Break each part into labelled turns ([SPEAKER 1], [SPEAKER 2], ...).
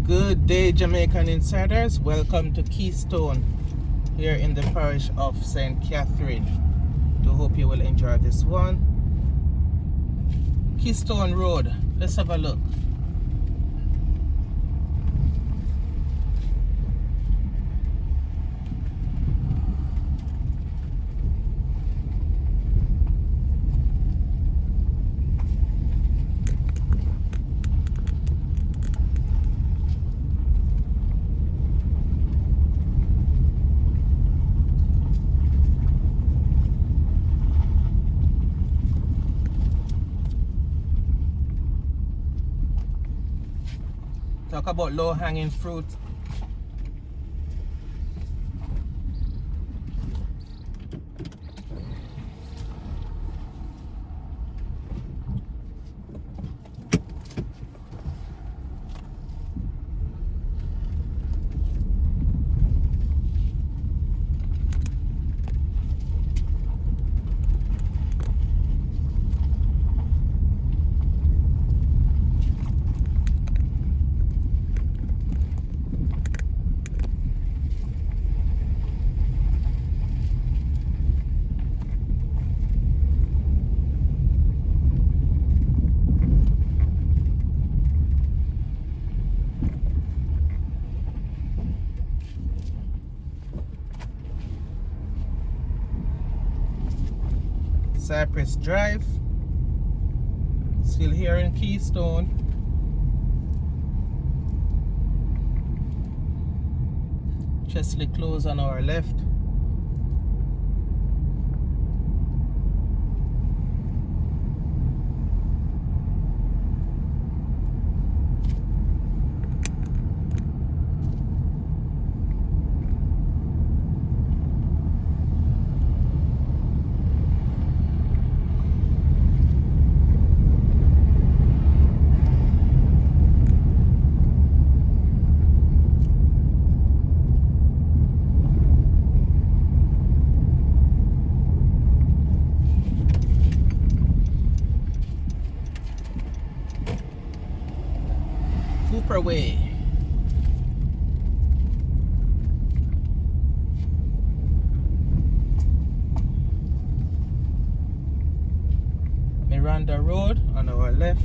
[SPEAKER 1] Good day, Jamaican Insiders. Welcome to Keystone here in the parish of St. Catherine. Do hope you will enjoy this one. Keystone Road. Let's have a look. Talk about low-hanging fruit. Cypress Drive. Still here in Keystone. Chesley Close on our left. Cooper Way. Miranda Road on our left.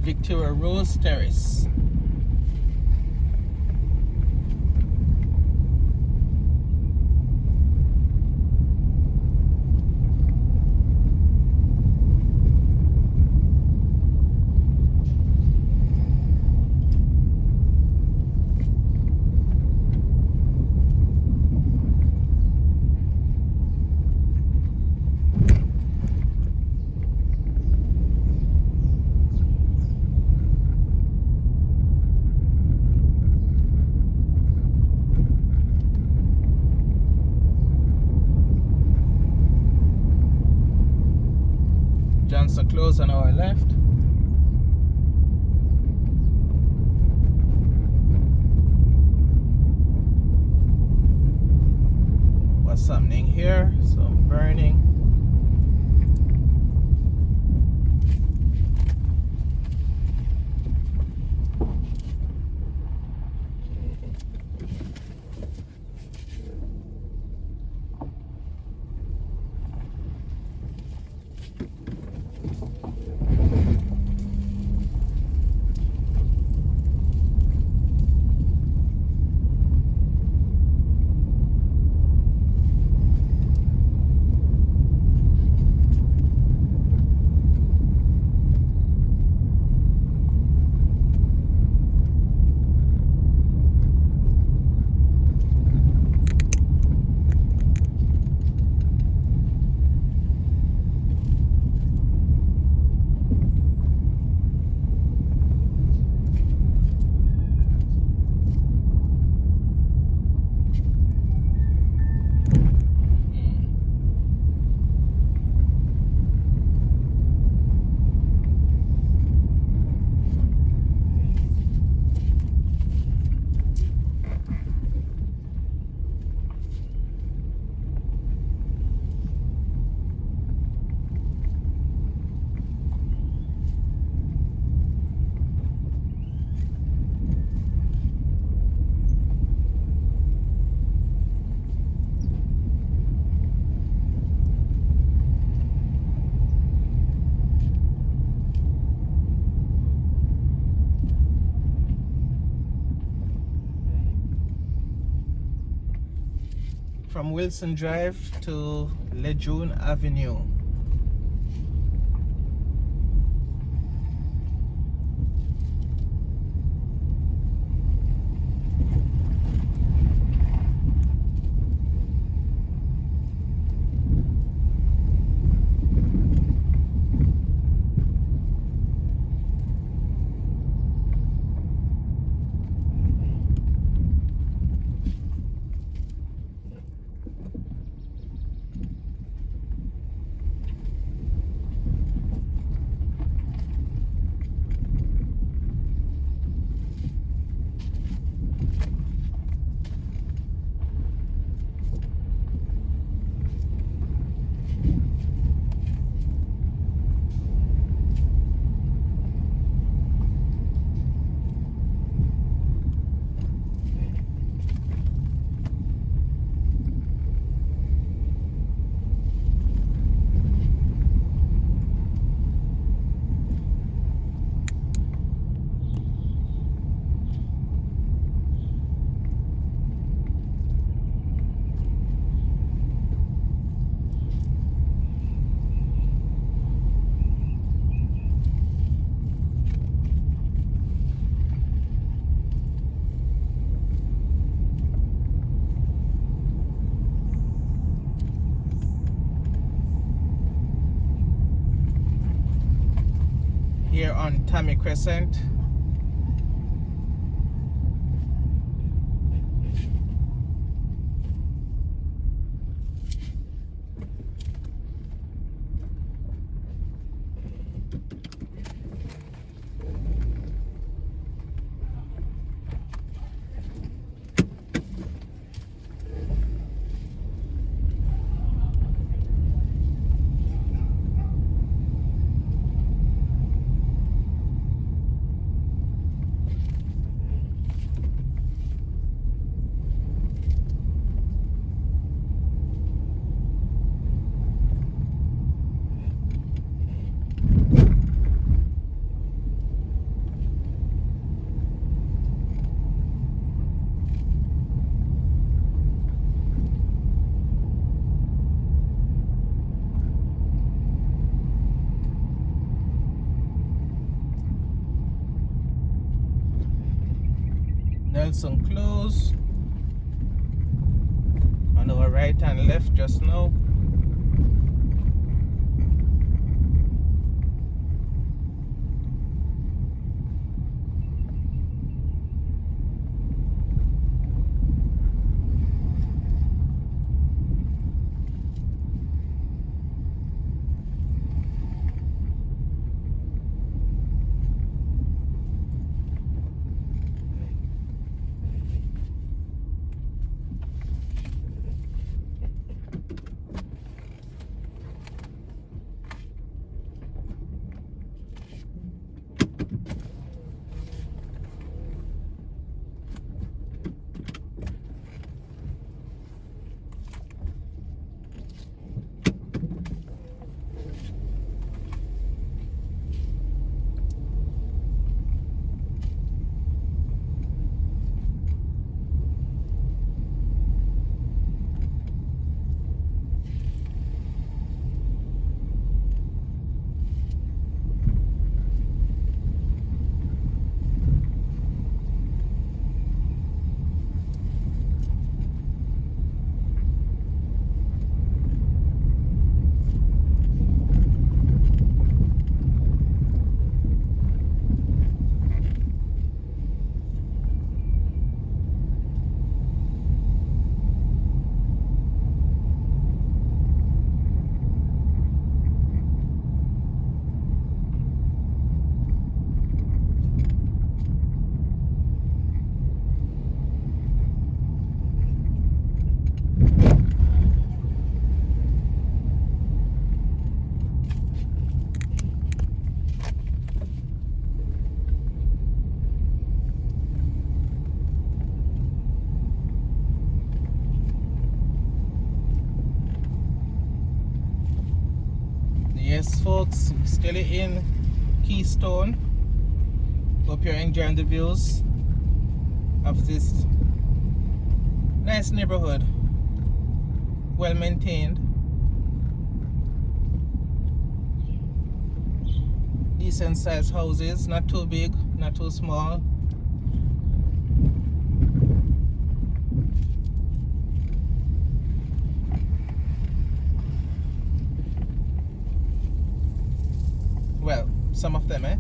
[SPEAKER 1] Victoria Rose Terrace. Johnson Close on our left. What's happening here? Some burning. from Wilson Drive to Lejeune Avenue. Here on Tammy Crescent. Nelson Close on our right and left just now. Yes, folks, still in Keystone. Hope you're enjoying the views of this nice neighborhood. well maintained. Decent sized houses, not too big, not too small. Well, some of them, eh?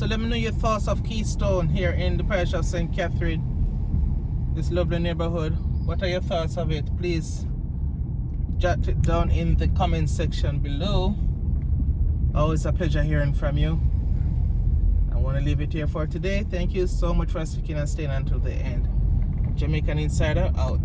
[SPEAKER 1] So let me know your thoughts of Keystone here in the parish of St. Catherine, this lovely neighborhood. What are your thoughts of it? Please jot it down in the comment section below. Always a pleasure hearing from you. I want to leave it here for today. Thank you so much for sticking and staying until the end. Jamaican Insider out.